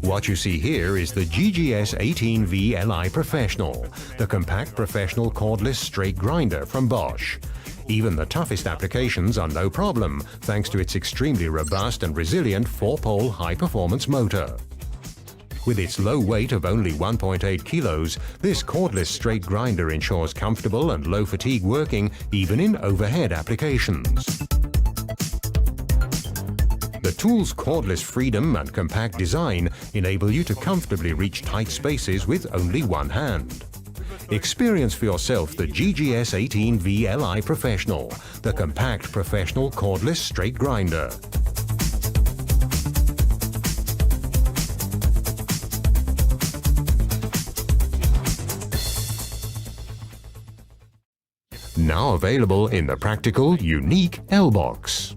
What you see here is the GGS 18 V LI Professional, the compact professional cordless straight grinder from Bosch. Even the toughest applications are no problem, thanks to its extremely robust and resilient 4-pole high-performance motor. With its low weight of only 1.8 kilos, this cordless straight grinder ensures comfortable and low fatigue working even in overhead applications. The tool's cordless freedom and compact design enable you to comfortably reach tight spaces with only one hand. Experience for yourself the GGS 18 V LI Professional, the compact professional cordless straight grinder. Now available in the practical, unique L-Box.